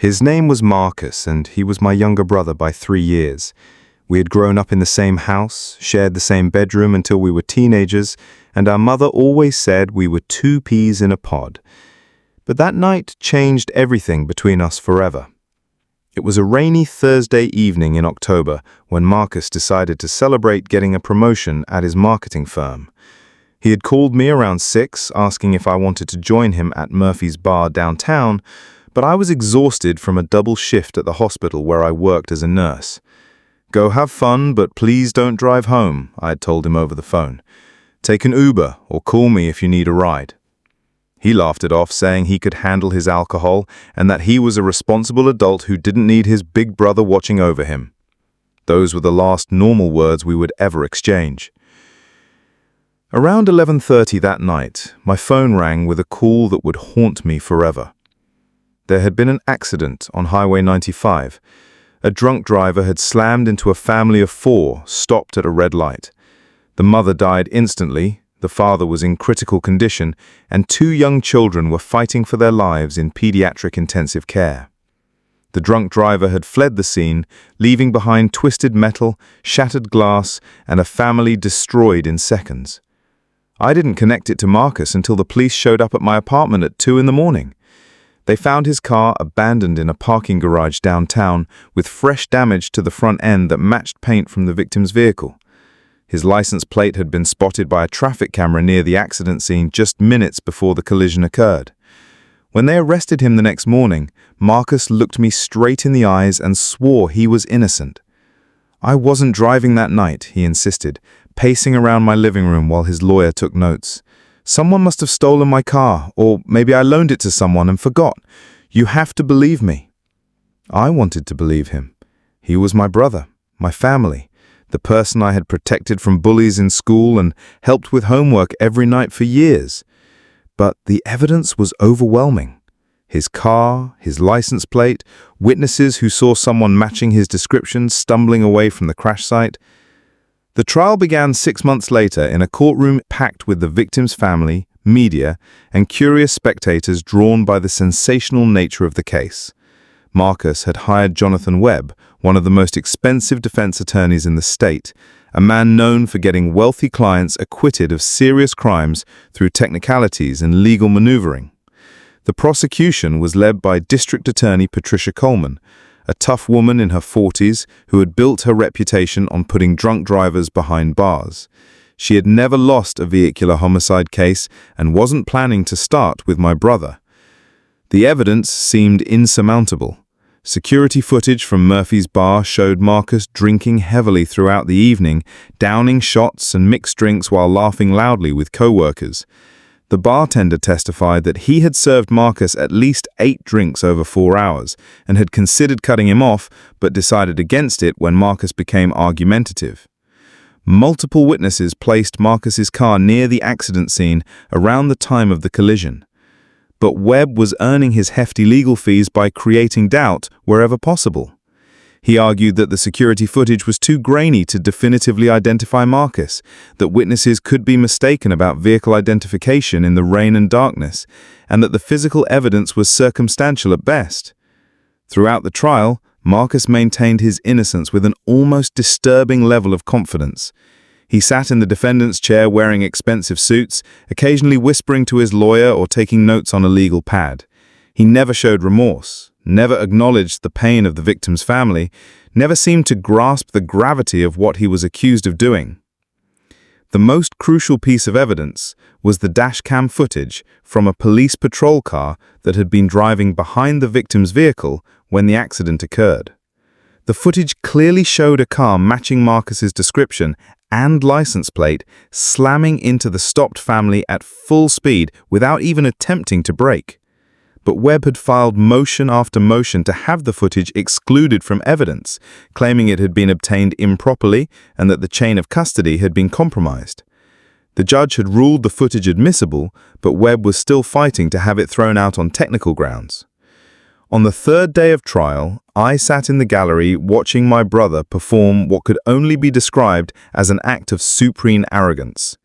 His name was Marcus, and he was my younger brother by 3 years. We had grown up in the same house, shared the same bedroom until we were teenagers, and our mother always said we were two peas in a pod. But that night changed everything between us forever. It was a rainy Thursday evening in October when Marcus decided to celebrate getting a promotion at his marketing firm. He had called me around 6, asking if I wanted to join him at Murphy's Bar downtown, but I was exhausted from a double shift at the hospital where I worked as a nurse. "Go have fun, but please don't drive home," I had told him over the phone. "Take an Uber or call me if you need a ride." He laughed it off, saying he could handle his alcohol and that he was a responsible adult who didn't need his big brother watching over him. Those were the last normal words we would ever exchange. Around 11:30 that night, my phone rang with a call that would haunt me forever. There had been an accident on Highway 95. A drunk driver had slammed into a family of 4, stopped at a red light. The mother died instantly, the father was in critical condition, and 2 young children were fighting for their lives in pediatric intensive care. The drunk driver had fled the scene, leaving behind twisted metal, shattered glass, and a family destroyed in seconds. I didn't connect it to Marcus until the police showed up at my apartment at 2 in the morning. They found his car abandoned in a parking garage downtown with fresh damage to the front end that matched paint from the victim's vehicle. His license plate had been spotted by a traffic camera near the accident scene just minutes before the collision occurred. When they arrested him the next morning, Marcus looked me straight in the eyes and swore he was innocent. "I wasn't driving that night," he insisted, pacing around my living room while his lawyer took notes. "Someone must have stolen my car, or maybe I loaned it to someone and forgot. You have to believe me." I wanted to believe him. He was my brother, my family, the person I had protected from bullies in school and helped with homework every night for years. But the evidence was overwhelming. His car, his license plate, witnesses who saw someone matching his description stumbling away from the crash site. The trial began 6 months later in a courtroom packed with the victim's family, media, and curious spectators drawn by the sensational nature of the case. Marcus had hired Jonathan Webb, one of the most expensive defense attorneys in the state, a man known for getting wealthy clients acquitted of serious crimes through technicalities and legal maneuvering. The prosecution was led by District Attorney Patricia Coleman, a tough woman in her 40s who had built her reputation on putting drunk drivers behind bars. She had never lost a vehicular homicide case and wasn't planning to start with my brother. The evidence seemed insurmountable. Security footage from Murphy's Bar showed Marcus drinking heavily throughout the evening, downing shots and mixed drinks while laughing loudly with co-workers. The bartender testified that he had served Marcus at least 8 drinks over 4 hours and had considered cutting him off but decided against it when Marcus became argumentative. Multiple witnesses placed Marcus's car near the accident scene around the time of the collision. But Webb was earning his hefty legal fees by creating doubt wherever possible. He argued that the security footage was too grainy to definitively identify Marcus, that witnesses could be mistaken about vehicle identification in the rain and darkness, and that the physical evidence was circumstantial at best. Throughout the trial, Marcus maintained his innocence with an almost disturbing level of confidence. He sat in the defendant's chair wearing expensive suits, occasionally whispering to his lawyer or taking notes on a legal pad. He never showed remorse, never acknowledged the pain of the victim's family, never seemed to grasp the gravity of what he was accused of doing. The most crucial piece of evidence was the dashcam footage from a police patrol car that had been driving behind the victim's vehicle when the accident occurred. The footage clearly showed a car matching Marcus's description and license plate slamming into the stopped family at full speed without even attempting to brake. But Webb had filed motion after motion to have the footage excluded from evidence, claiming it had been obtained improperly and that the chain of custody had been compromised. The judge had ruled the footage admissible, but Webb was still fighting to have it thrown out on technical grounds. On the 3rd day of trial, I sat in the gallery watching my brother perform what could only be described as an act of supreme arrogance.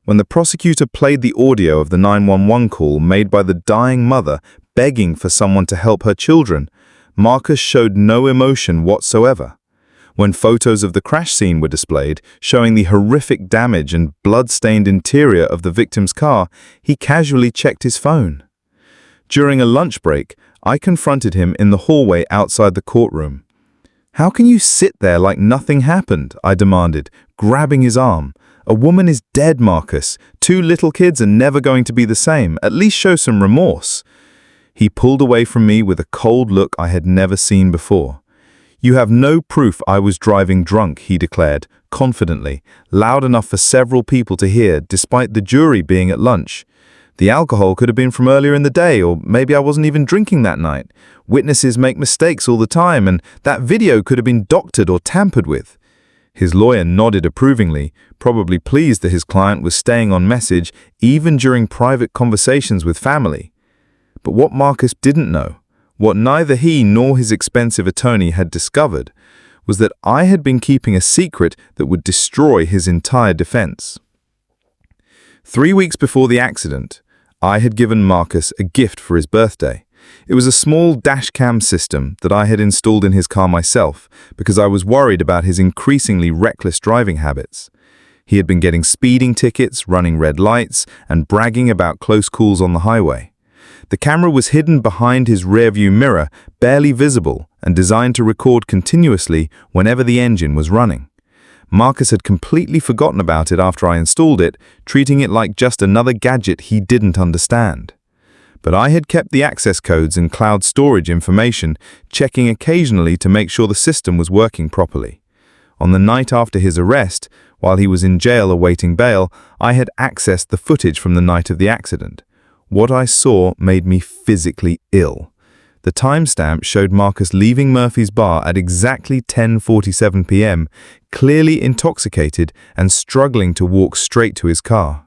When the prosecutor played the audio of the 911 call made by the dying mother begging for someone to help her children, Marcus showed no emotion whatsoever. When photos of the crash scene were displayed, showing the horrific damage and blood-stained interior of the victim's car, he casually checked his phone. During a lunch break, I confronted him in the hallway outside the courtroom. "How can you sit there like nothing happened?" I demanded, grabbing his arm. "A woman is dead, Marcus. 2 little kids are never going to be the same. At least show some remorse." He pulled away from me with a cold look I had never seen before. "You have no proof I was driving drunk," he declared, confidently, loud enough for several people to hear, despite the jury being at lunch. "The alcohol could have been from earlier in the day, or maybe I wasn't even drinking that night. Witnesses make mistakes all the time, and that video could have been doctored or tampered with." His lawyer nodded approvingly, probably pleased that his client was staying on message even during private conversations with family. But what Marcus didn't know, what neither he nor his expensive attorney had discovered, was that I had been keeping a secret that would destroy his entire defense. 3 weeks before the accident, I had given Marcus a gift for his birthday. It was a small dashcam system that I had installed in his car myself because I was worried about his increasingly reckless driving habits. He had been getting speeding tickets, running red lights, and bragging about close calls on the highway. The camera was hidden behind his rearview mirror, barely visible, and designed to record continuously whenever the engine was running. Marcus had completely forgotten about it after I installed it, treating it like just another gadget he didn't understand. But I had kept the access codes and cloud storage information, checking occasionally to make sure the system was working properly. On the night after his arrest, while he was in jail awaiting bail, I had accessed the footage from the night of the accident. What I saw made me physically ill. The timestamp showed Marcus leaving Murphy's bar at exactly 10:47 p.m., clearly intoxicated and struggling to walk straight to his car.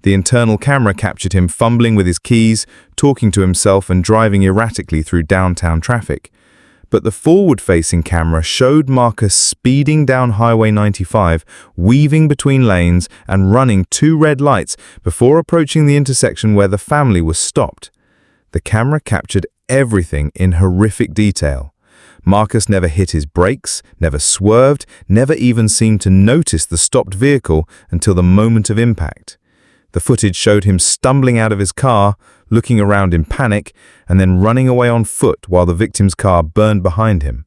The internal camera captured him fumbling with his keys, talking to himself and driving erratically through downtown traffic. But the forward-facing camera showed Marcus speeding down Highway 95, weaving between lanes and running 2 red lights before approaching the intersection where the family was stopped. The camera captured everything in horrific detail. Marcus never hit his brakes, never swerved, never even seemed to notice the stopped vehicle until the moment of impact. The footage showed him stumbling out of his car, looking around in panic, and then running away on foot while the victim's car burned behind him.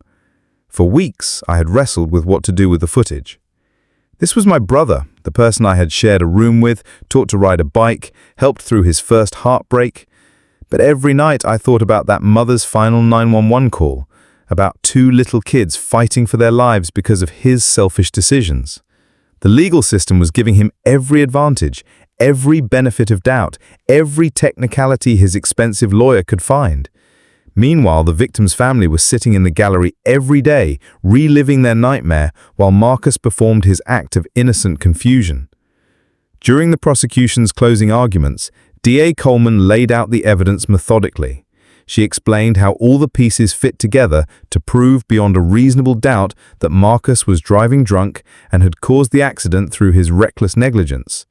For weeks, I had wrestled with what to do with the footage. This was my brother, the person I had shared a room with, taught to ride a bike, helped through his first heartbreak. But every night I thought about that mother's final 911 call, about 2 little kids fighting for their lives because of his selfish decisions. The legal system was giving him every advantage, every benefit of doubt, every technicality his expensive lawyer could find. Meanwhile, the victim's family was sitting in the gallery every day, reliving their nightmare, while Marcus performed his act of innocent confusion. During the prosecution's closing arguments, DA Coleman laid out the evidence methodically. She explained how all the pieces fit together to prove beyond a reasonable doubt that Marcus was driving drunk and had caused the accident through his reckless negligence.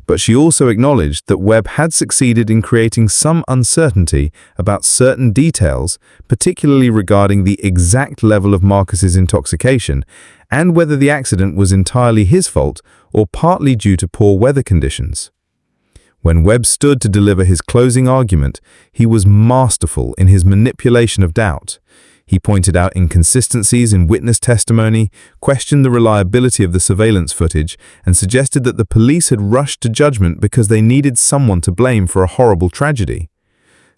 But she also acknowledged that Webb had succeeded in creating some uncertainty about certain details, particularly regarding the exact level of Marcus's intoxication and whether the accident was entirely his fault or partly due to poor weather conditions. When Webb stood to deliver his closing argument, he was masterful in his manipulation of doubt. He pointed out inconsistencies in witness testimony, questioned the reliability of the surveillance footage, and suggested that the police had rushed to judgment because they needed someone to blame for a horrible tragedy.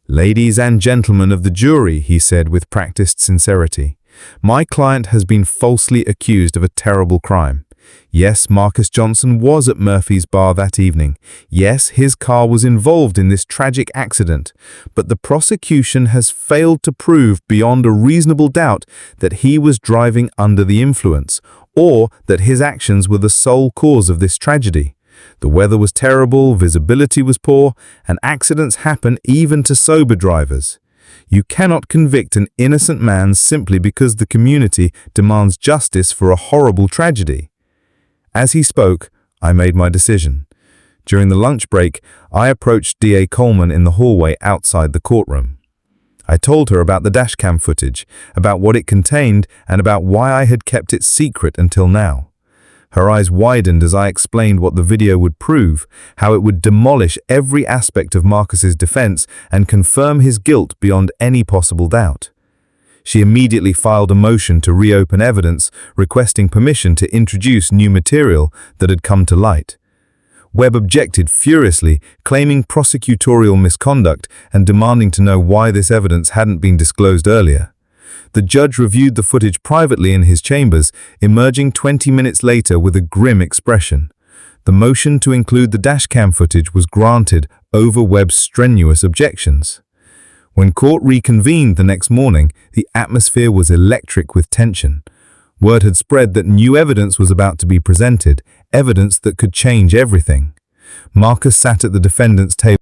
"Ladies and gentlemen of the jury," he said with practiced sincerity, "my client has been falsely accused of a terrible crime. Yes, Marcus Johnson was at Murphy's bar that evening. Yes, his car was involved in this tragic accident. But the prosecution has failed to prove beyond a reasonable doubt that he was driving under the influence, or that his actions were the sole cause of this tragedy. The weather was terrible, visibility was poor, and accidents happen even to sober drivers. You cannot convict an innocent man simply because the community demands justice for a horrible tragedy." As he spoke, I made my decision. During the lunch break, I approached DA Coleman in the hallway outside the courtroom. I told her about the dashcam footage, about what it contained, and about why I had kept it secret until now. Her eyes widened as I explained what the video would prove, how it would demolish every aspect of Marcus's defense and confirm his guilt beyond any possible doubt. She immediately filed a motion to reopen evidence, requesting permission to introduce new material that had come to light. Webb objected furiously, claiming prosecutorial misconduct and demanding to know why this evidence hadn't been disclosed earlier. The judge reviewed the footage privately in his chambers, emerging 20 minutes later with a grim expression. The motion to include the dashcam footage was granted over Webb's strenuous objections. When court reconvened the next morning, the atmosphere was electric with tension. Word had spread that new evidence was about to be presented, evidence that could change everything. Marcus sat at the defendant's table.